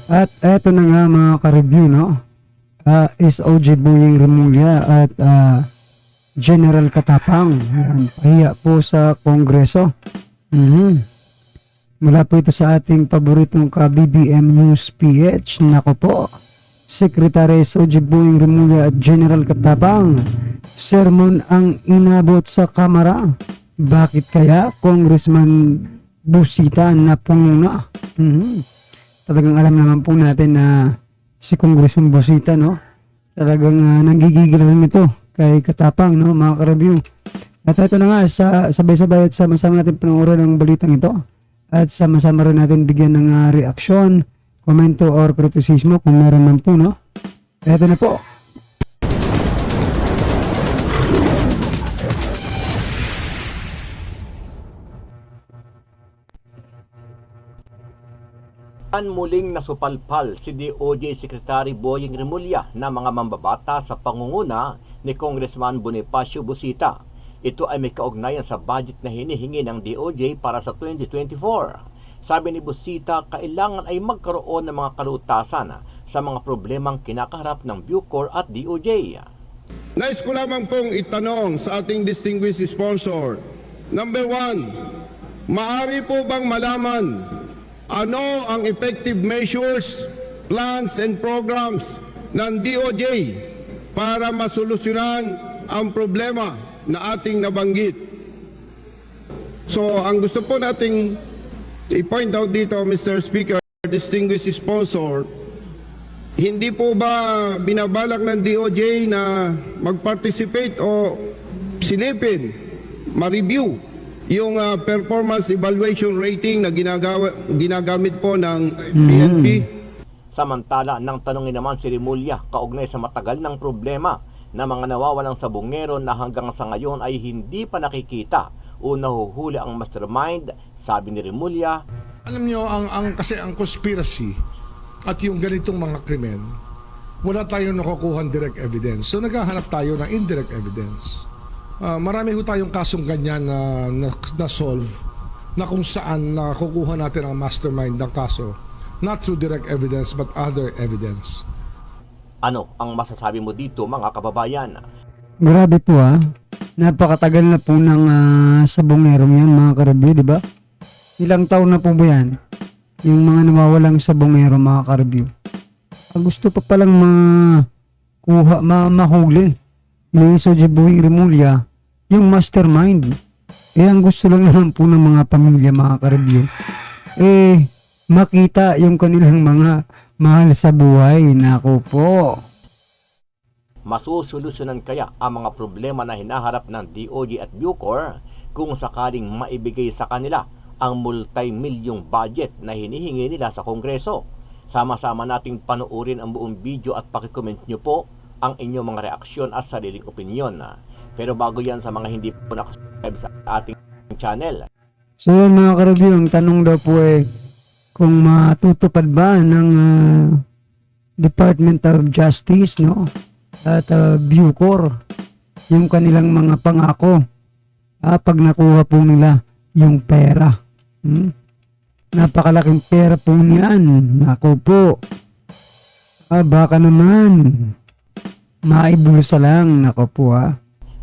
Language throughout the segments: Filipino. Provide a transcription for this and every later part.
At eto na nga mga ka-review, no? Is OG Boying Remulla at General Katapang. Yan, pahiya po sa Kongreso. Mula po ito sa ating paboritong ka-BBM News PH. Nako po, Secretary OG Boying Remulla at General Katapang. Sermon ang inabot sa Kamara. Bakit kaya Congressman Busita na pumuna? Talagang alam naman po natin na si Congressman Busita, no? Talagang nanggigigil rin ito kay Katapang, no, mga ka-review. At ito na nga, sabay-sabay at sama-sama natin panoorin ang balitang ito. At sama-sama rin natin bigyan ng reaksyon, komento or kritisismo kung meron man po, no? Ito na po. Muling nasupalpal si DOJ Secretary Boying Remulla na mga mambabata sa pangunguna ni Congressman Bonifacio Busita. Ito ay may kaugnayan sa budget na hinihingi ng DOJ para sa 2024. Sabi ni Busita, kailangan ay magkaroon ng mga kalutasan sa mga problemang kinakaharap ng Bucor at DOJ. Nais ko lamang pong itanong sa ating distinguished sponsor. Number 1, maaari po bang malaman ano ang effective measures, plans and programs ng DOJ para masolusyonan ang problema na ating nabanggit? So, ang gusto po nating i-point out dito, Mr. Speaker, distinguished sponsor, hindi po ba binabalak ng DOJ na mag-participate o silipin, ma-review yung performance evaluation rating na ginagamit po ng PNP? Samantala, nang tanongin naman si Remulla kaugnay sa matagal ng problema na mga nawawalang sabungero na hanggang sa ngayon ay hindi pa nakikita o nahuhuli ang mastermind, sabi ni Remulla. Alam nyo, kasi ang conspiracy at yung ganitong mga krimen, wala tayong nakukuha direct evidence. So naghahanap tayo ng indirect evidence. Marami ho tayong kasong ganyan na solve na kung saan nakukuha natin ang mastermind ng kaso, not through direct evidence but other evidence. Ano ang masasabi mo dito, mga kababayan? Grabe po napakatagal na po ng sabongerong yan, mga ka-review, di ba? Ilang taon na po ba yan? Yung mga nawawalang sabongero, mga ka-review. Gusto pa palang mahuli ni OG Boying Remulla yung mastermind. Ang gusto lang naman po ng mga pamilya, mga ka-review, makita yung kanilang mga mahal sa buhay. Nako po. Masusolusyonan kaya ang mga problema na hinaharap ng DOJ at Bucor kung sakaling maibigay sa kanila ang multi-milyong budget na hinihingi nila sa Kongreso? Sama-sama nating panoorin ang buong video at pakicomment nyo po ang inyong mga reaksyon at sariling opinyon. Pero bago yan, sa mga hindi po nakasubscribe sa ating channel. So mga ka-review, ang tanong daw po kung matutupad ba ng Department of Justice, no, at Bucor yung kanilang mga pangako pag nakuha po nila yung pera. Napakalaking pera po niyan. Nako po. Baka naman maibulsa lang. Nako po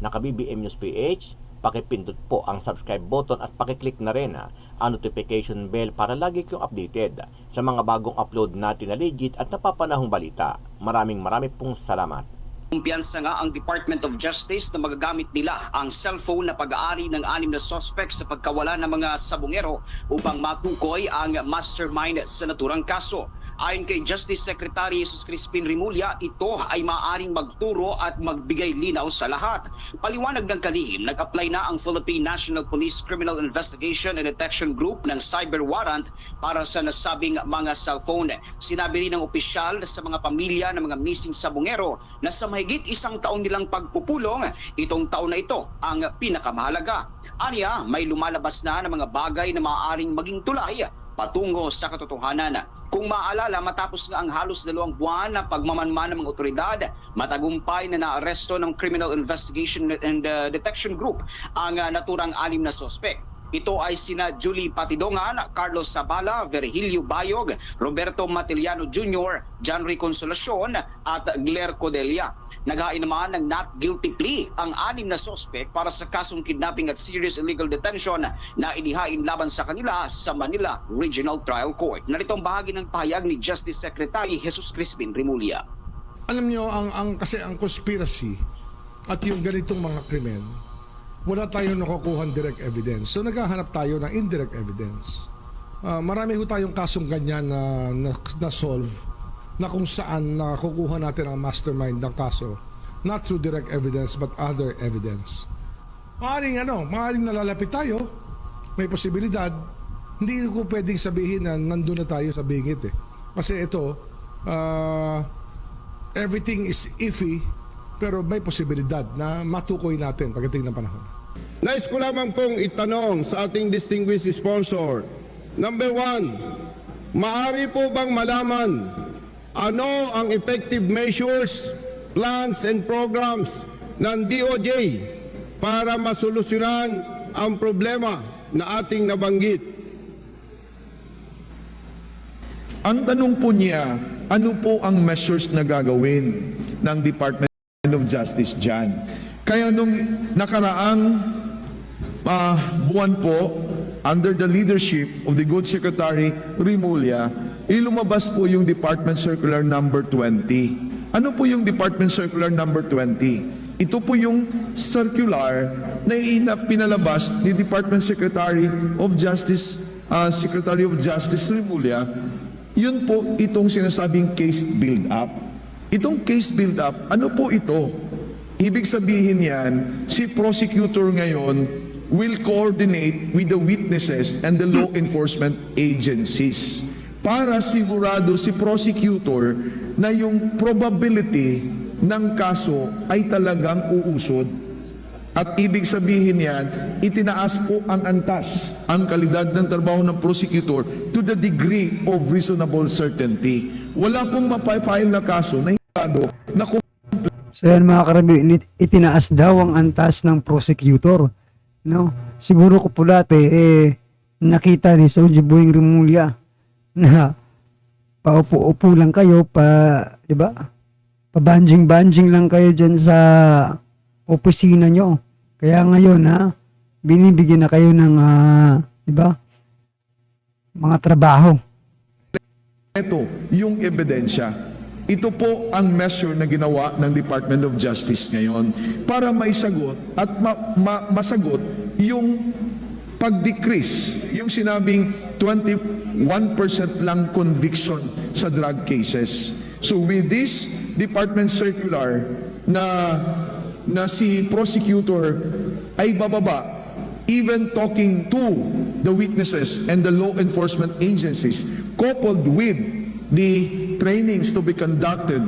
Naka-BBM News PH, pakipindot po ang subscribe button at pakiclick na rin ang notification bell para lagi kayong updated sa mga bagong upload natin na legit at napapanahong balita. Maraming pong salamat. Kumpiyansa nga ang Department of Justice na magagamit nila ang cellphone na pag-aari ng 6 na suspects sa pagkawala ng mga sabungero upang matukoy ang mastermind sa naturang kaso. Ayon kay Justice Secretary Jesus Crispin Remulla, ito ay maaaring magturo at magbigay linaw sa lahat. Paliwanag ng kalihim, nag-apply na ang Philippine National Police Criminal Investigation and Detection Group ng cyber warrant para sa nasabing mga cellphone. Sinabi rin ng opisyal sa mga pamilya ng mga missing sabungero na sa mahigit 1 taon nilang pagpupulong, itong taon na ito ang pinakamahalaga. Aniya, may lumalabas na ng mga bagay na maaaring maging tulay patungo sa katotohanan. Kung maaalala, matapos nga ang halos 2 buwan na pagmamanman ng mga otoridad, matagumpay na naaresto ng Criminal Investigation and Detection Group ang naturang 6 na suspect. Ito ay sina Julie Patidongan, Carlos Sabala, Virgilio Bayog, Roberto Matiliano Jr., John Ray Consolacion at Gler Codelia. Naghain naman ng not guilty plea ang 6 na suspect para sa kasong kidnapping at serious illegal detention na inihain laban sa kanila sa Manila Regional Trial Court. Narito ang bahagi ng pahayag ni Justice Secretary Jesus Crispin Remulla. Alam nyo, kasi ang conspiracy at yung ganitong mga krimen, wala tayong nakukuhan direct evidence. So naghahanap tayo ng indirect evidence. Marami ho tayong kasong ganyan na solve, na kung saan nakukuha natin ang mastermind ng kaso, not through direct evidence but other evidence. Maaaring nalalapit tayo, may posibilidad. Hindi ko pwedeng sabihin na nandun na tayo sa bingit eh. Kasi ito, everything is iffy, pero may posibilidad na matukoy natin pagdating ng panahon. Nais ko lamang pong itanong sa ating distinguished sponsor. Number 1, maaari po bang malaman ano ang effective measures, plans and programs ng DOJ para masolusyonan ang problema na ating nabanggit? Ang tanong po niya, ano po ang measures na gagawin ng Department of Justice dyan? Kaya nung nakaraang buwan po, under the leadership of the good Secretary Remulla, ilumabas po yung Department Circular number 20. Ano po yung Department Circular number 20? Ito po yung circular na pinalabas ni Department Secretary of Justice, Secretary of Justice Remulla. Yun po itong sinasabing case build-up. Itong case build-up, ano po ito? Ibig sabihin yan, si prosecutor ngayon will coordinate with the witnesses and the law enforcement agencies para sigurado si prosecutor na yung probability ng kaso ay talagang uusod. At ibig sabihin yan, itinaas po ang antas, ang kalidad ng trabaho ng prosecutor to the degree of reasonable certainty. Wala pong mapafile na kaso na hingado na So yan mga karabi, itinaas daw ang antas ng prosecutor. No? Siguro ko po dati, nakita ni Soji Boying Remulla na paupo-upo lang kayo, di ba? Pabanjing-banjing lang kayo dyan sa opisina nyo. Kaya ngayon, binibigyan na kayo ng, di ba? Mga trabaho. ito, yung ebidensya. Ito po ang measure na ginawa ng Department of Justice ngayon para maisagot at masagot yung pag-decrease, yung sinabing 21% lang conviction sa drug cases. So with this Department Circular na si prosecutor ay bababa, even talking to the witnesses and the law enforcement agencies, coupled with the trainings to be conducted.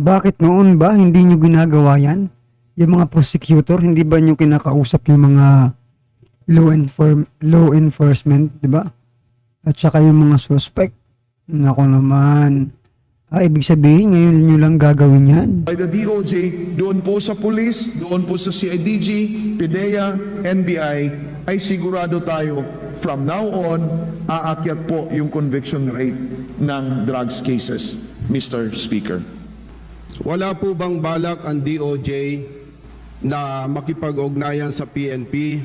Bakit noon ba hindi nyo ginagawa yan? Yung mga prosecutor, hindi ba nyo kinakausap yung mga law enforcement, di ba? At saka yung mga suspect. Nako naman. Ibig sabihin, ngayon nyo lang gagawin yan. By the DOJ, doon po sa police, doon po sa CIDG, PDEA, NBI, ay sigurado tayo from now on, aakyat po yung conviction rate ng drugs cases, Mr. Speaker. Wala po bang balak ang DOJ na makipag-ugnayan sa PNP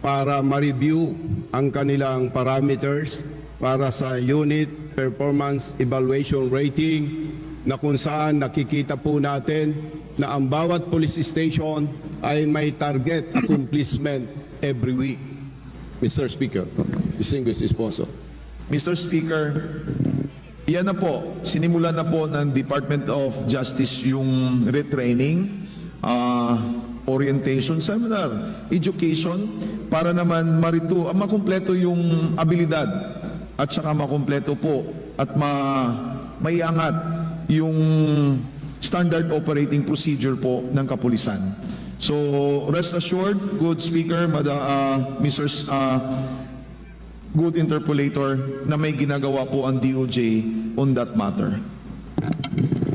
para ma-review ang kanilang parameters para sa unit performance evaluation rating na kung saan nakikita po natin na ang bawat police station ay may target accomplishment every week. Mr. Speaker, distinguished sponsor. Mr. Speaker, yan na po, sinimulan na po ng Department of Justice yung retraining, orientation seminar, education, para naman makumpleto yung abilidad at saka makumpleto po at maiangat yung standard operating procedure po ng kapulisan. So rest assured, good speaker, Mr. Good interpolator, na may ginagawa po ang DOJ on that matter.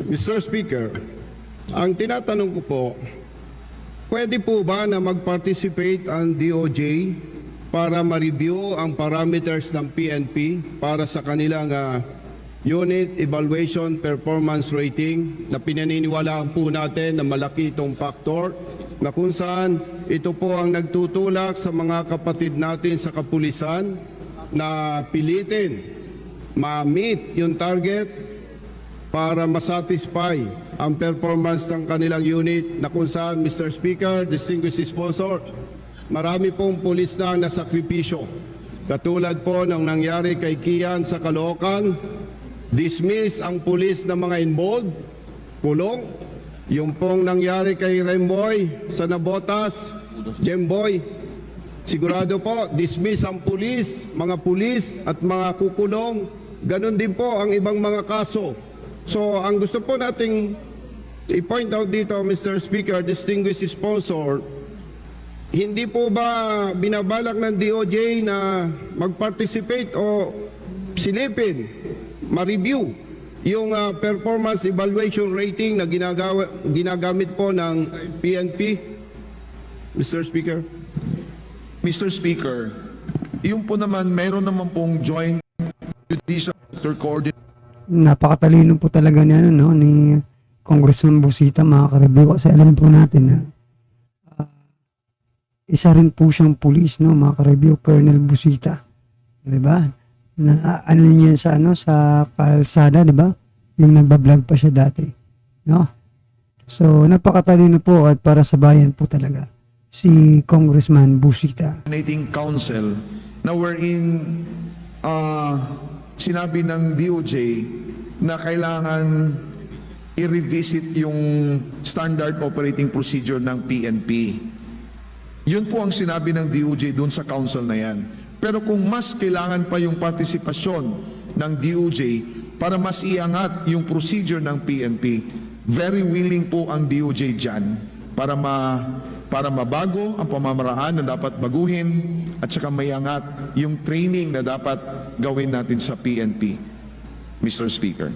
Mr. Speaker, ang tinatanong ko po, pwede po ba na mag-participate ang DOJ para ma-review ang parameters ng PNP para sa kanilang Unit Evaluation Performance Rating na pinaniniwalaan po natin na malaki itong factor na kung saan ito po ang nagtutulak sa mga kapatid natin sa kapulisan na pilitin ma-meet yung target para masatisfy ang performance ng kanilang unit na kung saan, Mr. Speaker, distinguished sponsor, marami pong pulis na nasakripisyo. Katulad po ng nangyari kay Kian sa Caloocan, dismiss ang pulis na mga involved, kulong. Yung pong nangyari kay Remboy sa Nabotas, Jemboy, sigurado po, dismiss ang pulis, mga pulis at mga kukulong. Ganon din po ang ibang mga kaso. So, ang gusto po nating i-point out dito, Mr. Speaker, distinguished sponsor, hindi po ba binabalak ng DOJ na mag-participate o silipin, ma-review yung performance evaluation rating na ginagamit po ng PNP? Mr. Speaker. Mr. Speaker, yung po naman, mayroon naman pong joint judicial coordination Napakatalino po talaga niya, no, ni Congressman Busita, mga ka-review. Kasi alam po natin na isa rin po siyang pulis, no, mga ka-review, Colonel Busita. Diba? Na ano niya sa sa kalsada, diba? Yung nagbablog pa siya dati. No? So, napakatalino po at para sa bayan po talaga si Congressman Busita. Council na wherein sinabi ng DOJ na kailangan i-revisit yung standard operating procedure ng PNP. Yun po ang sinabi ng DOJ dun sa council na yan. Pero kung mas kailangan pa yung partisipasyon ng DOJ para mas iangat yung procedure ng PNP, very willing po ang DOJ dyan para mabago ang pamamaraan na dapat baguhin at saka maiangat yung training na dapat gawin natin sa PNP. Mr. Speaker.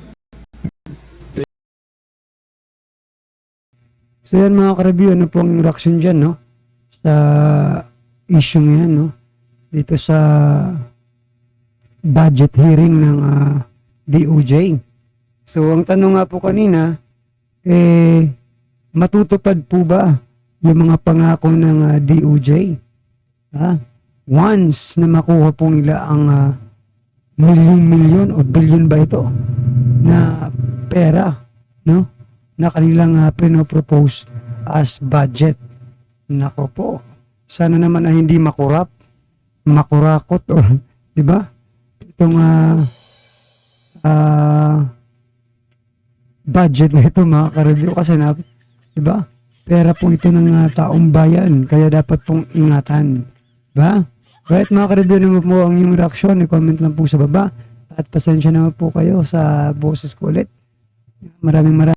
So yan, mga ka-review, ano po ang reaction dyan, no? Sa issue yan, no? Dito sa budget hearing ng DOJ. So ang tanong nga po kanina, matutupad po ba yung mga pangako ng DOJ? Once na makuha po nila ang milyon o billion ba ito na pera, no, na kanilang pinopropose as budget. Nako po, sana naman ay hindi makurakot o, di ba? Itong budget na ito, mga ka-review, kasi na, di ba? Pera po ito ng taong bayan, kaya dapat pong ingatan. Ba? Right, mga ka-review, naman po ang inyong reaksyon, i-comment lang po sa baba. At pasensya naman po kayo sa boses ko ulit. Maraming